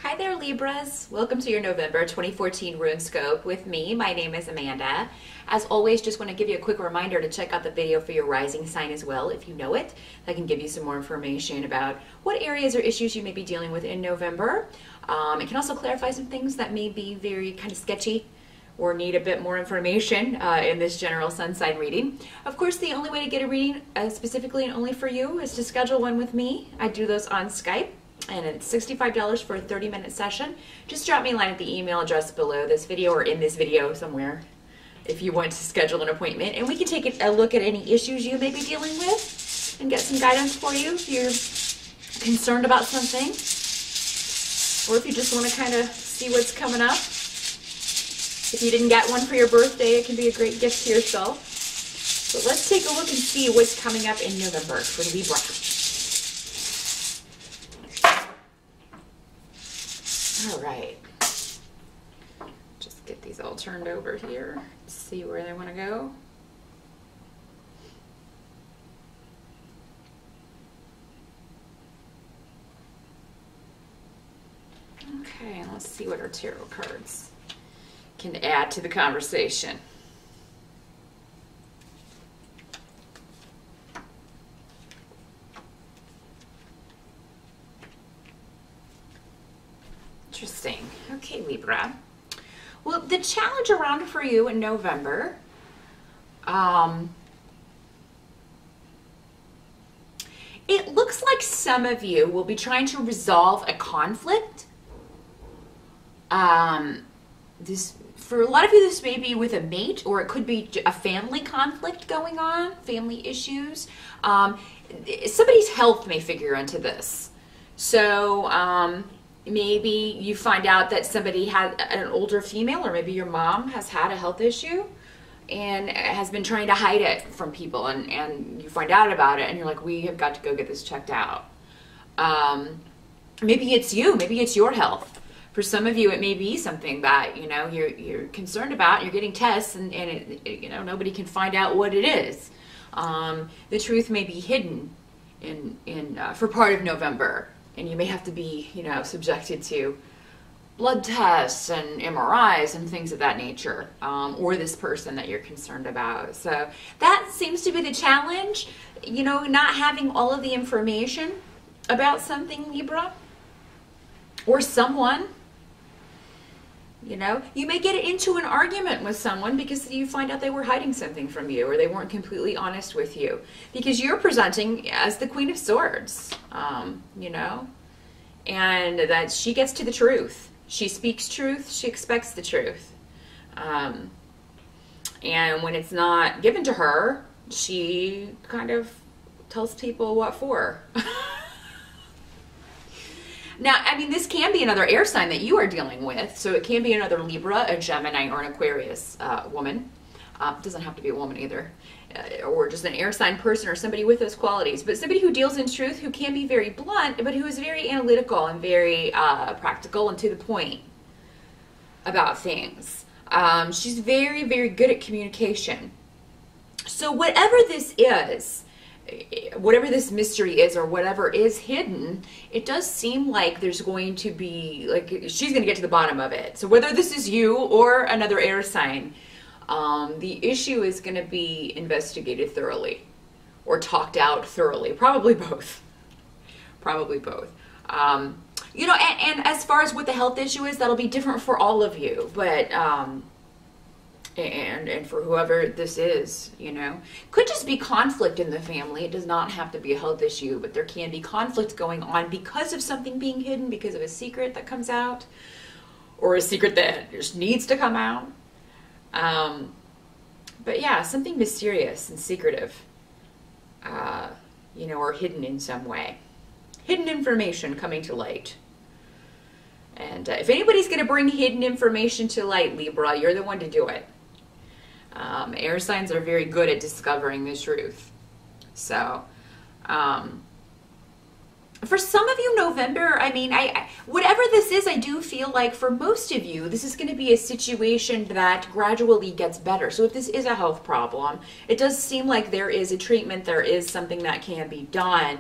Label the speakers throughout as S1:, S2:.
S1: Hi there, Libras. Welcome to your November 2014 Runescope with me. My name is Amanda. As always, just want to give you a quick reminder to check out the video for your rising sign as well, if you know it. That can give you some more information about what areas or issues you may be dealing with in November. It can also clarify some things that may be very kind of sketchy or need a bit more information in this general sun sign reading. Of course, the only way to get a reading specifically and only for you is to schedule one with me. I do those on Skype. And it's $65 for a 30-minute session. Just drop me a line at the email address below this video or in this video somewhere if you want to schedule an appointment. And we can take a look at any issues you may be dealing with and get some guidance for you if you're concerned about something. Or if you just want to kind of see what's coming up. If you didn't get one for your birthday, it can be a great gift to yourself. So let's take a look and see what's coming up in November for Libra. All right, just get these all turned over here, see where they want to go. Okay, let's see what our tarot cards can add to the conversation. Interesting. Okay, Libra. Well, the challenge around for you in November, it looks like some of you will be trying to resolve a conflict. For a lot of you, this may be with a mate, or it could be a family conflict going on, family issues. Somebody's health may figure into this. So, maybe you find out that somebody had an older female, or maybe your mom has had a health issue and has been trying to hide it from people, and you find out about it and you're like, we have got to go get this checked out. Maybe it's you, maybe it's your health. For some of you, it may be something that, you know, you're concerned about, you're getting tests, and you know, nobody can find out what it is. The truth may be hidden for part of November. And you may have to be, you know, subjected to blood tests and MRIs and things of that nature, or this person that you're concerned about. So that seems to be the challenge, you know, not having all of the information about something, Libra, or someone. You know, you may get into an argument with someone because you find out they were hiding something from you, or they weren't completely honest with you, because you're presenting as the Queen of Swords, you know, and that she gets to the truth. She speaks truth. She expects the truth. And when it's not given to her, she kind of tells people what for. Now, I mean, this can be another air sign that you are dealing with. So it can be another Libra, a Gemini, or an Aquarius woman. It doesn't have to be a woman either. Or just an air sign person or somebody with those qualities. But somebody who deals in truth, who can be very blunt, but who is very analytical and very practical and to the point about things. She's very, very good at communication. So whatever this is, whatever this mystery is, or whatever is hidden, it does seem like there's going to be, like, she's going to get to the bottom of it. So whether this is you or another air sign, the issue is going to be investigated thoroughly or talked out thoroughly. Probably both. Probably both. You know, and as far as what the health issue is, that'll be different for all of you. But, and for whoever this is, you know, could just be conflict in the family. It does not have to be a health issue, but there can be conflict going on because of something being hidden, because of a secret that comes out, or a secret that just needs to come out. But yeah, something mysterious and secretive, you know, or hidden in some way. Hidden information coming to light. And if anybody's going to bring hidden information to light, Libra, you're the one to do it. Air signs are very good at discovering the truth. So, for some of you, November, I mean, whatever this is, I do feel like for most of you, this is going to be a situation that gradually gets better. So if this is a health problem, it does seem like there is a treatment, there is something that can be done.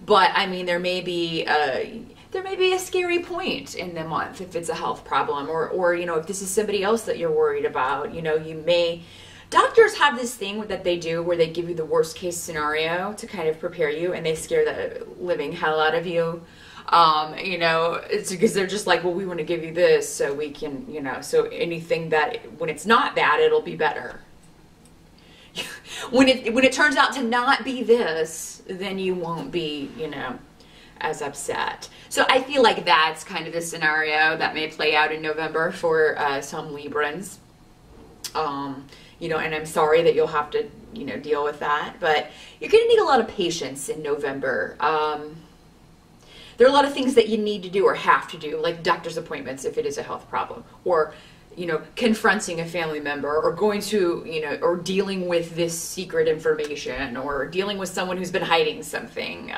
S1: But, I mean, there may be there may be a scary point in the month if it's a health problem, or you know, if this is somebody else that you're worried about. You know, you may, doctors have this thing that they do where they give you the worst case scenario to kind of prepare you, and they scare the living hell out of you. You know, it's because they're just like, well, we want to give you this so we can, you know, so anything that, when it's not that, it'll be better. When it turns out to not be this, then you won't be, you know, as upset. So I feel like that's kind of the scenario that may play out in November for some Librans. You know, and I'm sorry that you'll have to, you know, deal with that, but you're going to need a lot of patience in November. There are a lot of things that you need to do or have to do, like doctor's appointments if it is a health problem, or, you know, confronting a family member, or going to, you know, or dealing with this secret information, or dealing with someone who's been hiding something.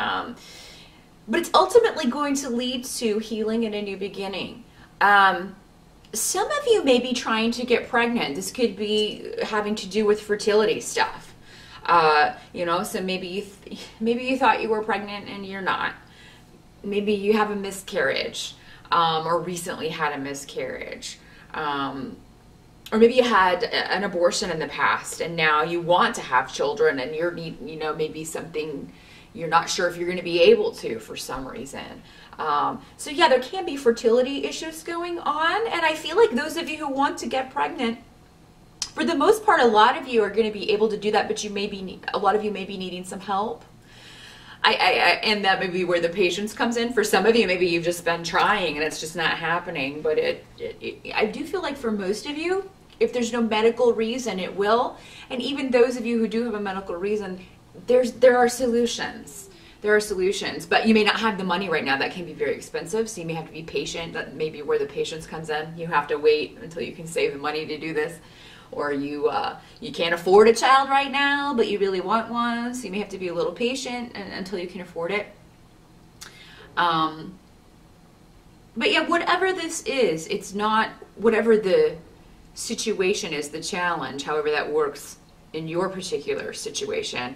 S1: But it's ultimately going to lead to healing and a new beginning. Some of you may be trying to get pregnant. This could be having to do with fertility stuff. You know, so maybe you thought you were pregnant and you're not. Maybe you have a miscarriage, or recently had a miscarriage. Or maybe you had an abortion in the past and now you want to have children, and you know, maybe something you're not sure if you're going to be able to for some reason. So yeah, there can be fertility issues going on, and I feel like those of you who want to get pregnant, for the most part, a lot of you are going to be able to do that, but a lot of you may be needing some help. And that may be where the patience comes in. For some of you, maybe you've just been trying and it's just not happening. But I do feel like for most of you, if there's no medical reason, it will. And even those of you who do have a medical reason, there are solutions. There are solutions, but you may not have the money right now. That can be very expensive, so you may have to be patient. That may be where the patience comes in. You have to wait until you can save the money to do this. Or you can't afford a child right now, but you really want one, so you may have to be a little patient until you can afford it. But yeah, whatever this is, it's not, whatever the situation is, the challenge, however that works in your particular situation,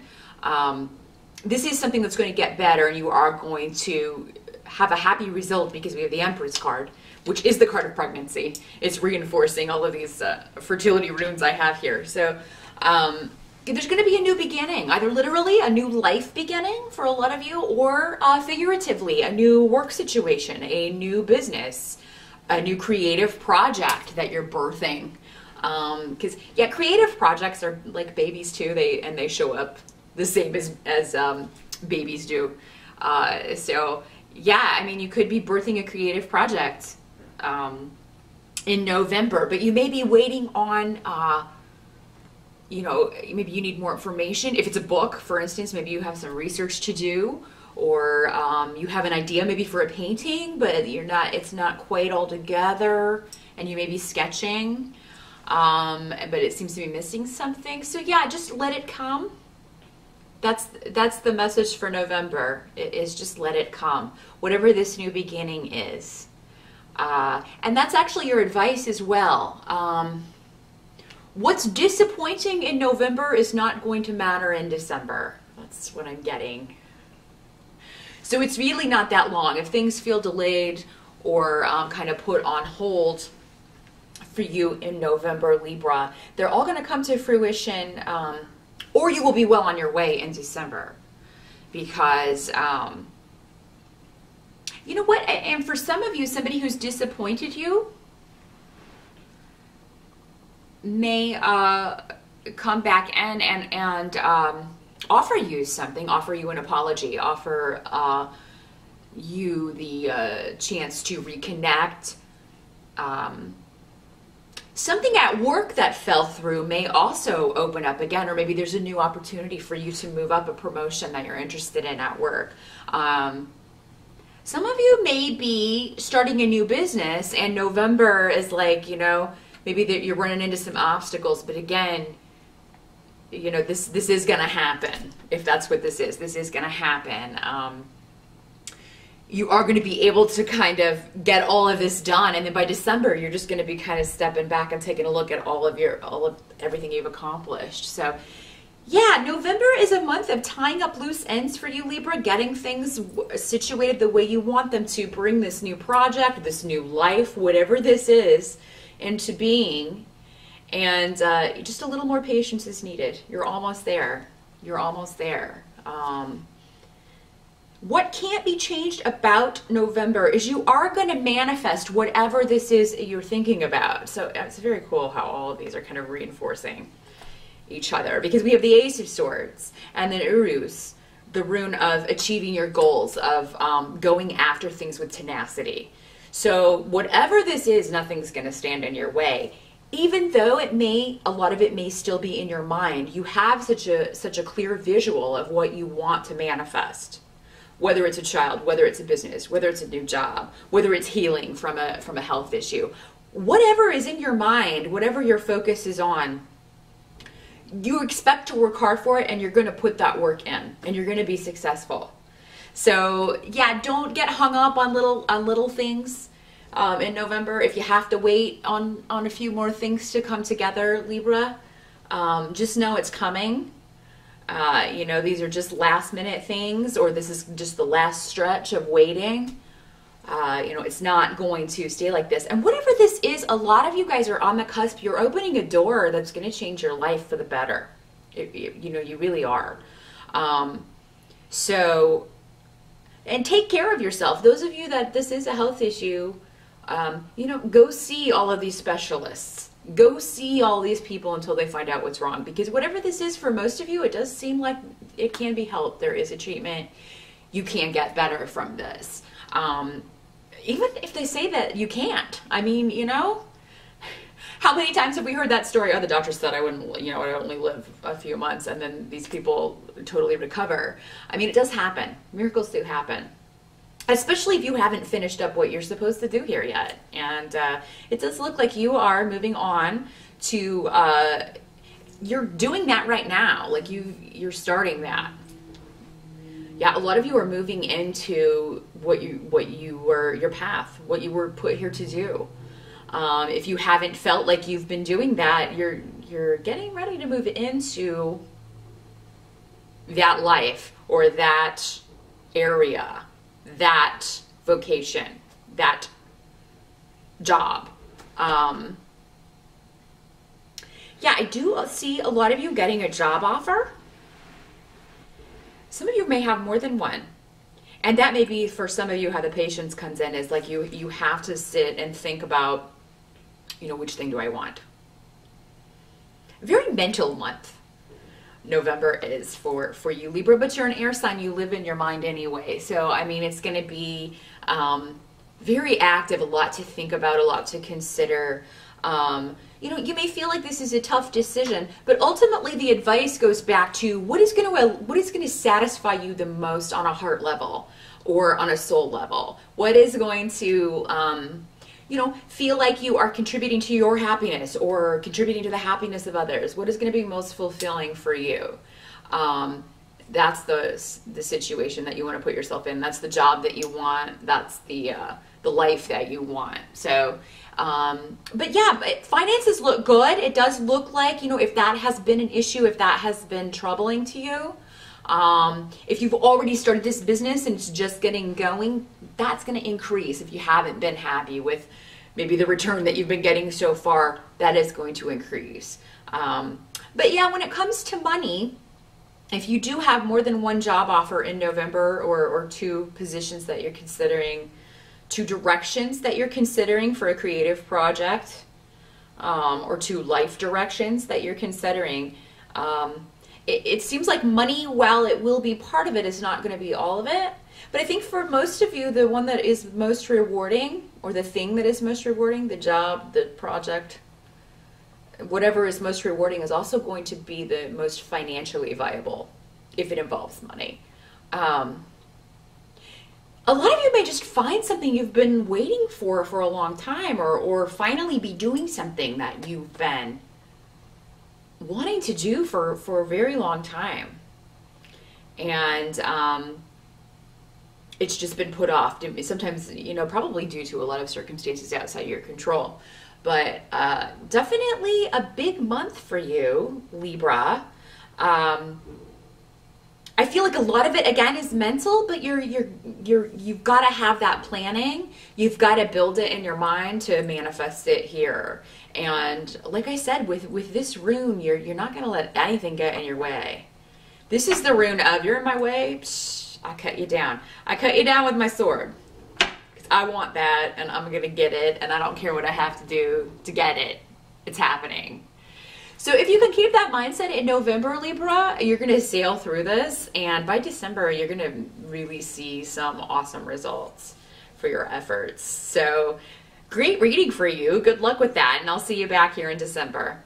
S1: this is something that's going to get better, and you are going to have a happy result because we have the Empress card, which is the card of pregnancy. It's reinforcing all of these fertility runes I have here. So there's going to be a new beginning, either literally a new life beginning for a lot of you, or figuratively a new work situation, a new business, a new creative project that you're birthing. Because yeah, creative projects are like babies too. They show up the same as babies do. So yeah, I mean, you could be birthing a creative project in November, but you may be waiting on, you know, maybe you need more information. If it's a book, for instance, maybe you have some research to do, or you have an idea maybe for a painting, but it's not quite all together, and you may be sketching, but it seems to be missing something. So yeah, just let it come. That's the message for November, is just let it come, whatever this new beginning is. And that's actually your advice as well. What's disappointing in November is not going to matter in December. That's what I'm getting. So it's really not that long. If things feel delayed or kind of put on hold for you in November, Libra, they're all going to come to fruition, or you will be well on your way in December. Because, you know what, and for some of you, somebody who's disappointed you may come back in and offer you something, offer you an apology, offer you the chance to reconnect. Something at work that fell through may also open up again, or maybe there's a new opportunity for you to move up, a promotion that you're interested in at work. Some of you may be starting a new business, and November is like, you know, maybe that you're running into some obstacles, but again, you know, this is going to happen. If that's what this is going to happen. You are going to be able to kind of get all of this done, and then by December you're just going to be kind of stepping back and taking a look at all of everything you've accomplished. So Yeah, November is a month of tying up loose ends for you, Libra, getting things situated the way you want them to, bring this new project, this new life, whatever this is, into being. And just a little more patience is needed. You're almost there. You're almost there. What can't be changed about November is you are going to manifest whatever this is you're thinking about. So it's very cool how all of these are kind of reinforcing each other, because we have the Ace of Swords and then Urus, the rune of achieving your goals, of going after things with tenacity. So whatever this is, nothing's going to stand in your way. Even though a lot of it may still be in your mind, you have such a clear visual of what you want to manifest. Whether it's a child, whether it's a business, whether it's a new job, whether it's healing from a health issue, whatever is in your mind, whatever your focus is on, you expect to work hard for it, and you're going to put that work in, and you're going to be successful. So yeah, don't get hung up on little things in November. If you have to wait on a few more things to come together, Libra, just know it's coming. You know, these are just last minute things, or this is just the last stretch of waiting. You know, it's not going to stay like this. And whatever this is, a lot of you guys are on the cusp. You're opening a door that's going to change your life for the better. You know, you really are. So, and take care of yourself. Those of you that this is a health issue, you know, go see all of these specialists. Go see all these people until they find out what's wrong. Because whatever this is for most of you, it does seem like it can be helped. There is a treatment. You can get better from this. Even if they say that you can't. I mean, you know, how many times have we heard that story? Oh, the doctor said I wouldn't, you know, I'd only live a few months, and then these people totally recover. I mean, it does happen. Miracles do happen. Especially if you haven't finished up what you're supposed to do here yet. And it does look like you are moving on to, you're doing that right now. Like you're starting that. Yeah, a lot of you are moving into what you were, your path, what you were put here to do. If you haven't felt like you've been doing that, you're getting ready to move into that life or that area, that vocation, that job. Yeah, I do see a lot of you getting a job offer. Some of you may have more than one. And that may be, for some of you, how the patience comes in, is like you have to sit and think about, you know, which thing do I want? A very mental month November is for you, Libra, but you're an air sign. You live in your mind anyway. So, I mean, it's going to be very active, a lot to think about, a lot to consider. You know, you may feel like this is a tough decision, but ultimately the advice goes back to what is going to satisfy you the most on a heart level or on a soul level. What is going to, you know, feel like you are contributing to your happiness or contributing to the happiness of others? What is going to be most fulfilling for you? That's the situation that you want to put yourself in. That's the job that you want. That's the life that you want. So, but yeah, finances look good. It does look like, you know, if that has been an issue, if that has been troubling to you, if you've already started this business and it's just getting going, that's going to increase. If you haven't been happy with maybe the return that you've been getting so far, that is going to increase. But yeah, when it comes to money, if you do have more than one job offer in November, or two positions that you're considering, two directions that you're considering for a creative project, or two life directions that you're considering, it seems like money, while it will be part of it, is not going to be all of it. But I think for most of you, the one that is most rewarding, or the thing that is most rewarding, the job, the project, whatever is most rewarding, is also going to be the most financially viable if it involves money. A lot of you may just find something you've been waiting for a long time, or finally be doing something that you've been wanting to do for a very long time. And it's just been put off. Sometimes, you know, probably due to a lot of circumstances outside your control. But definitely a big month for you, Libra. I feel like a lot of it again is mental, but you've got to have that planning. You've got to build it in your mind to manifest it here. And like I said, with this rune, you're not going to let anything get in your way. This is the rune of you're in my way, psh, I cut you down. I cut you down with my sword. Because I want that, and I'm going to get it, and I don't care what I have to do to get it. It's happening. So if you can keep that mindset in November, Libra, you're going to sail through this. And by December, you're going to really see some awesome results for your efforts. So great reading for you. Good luck with that. And I'll see you back here in December.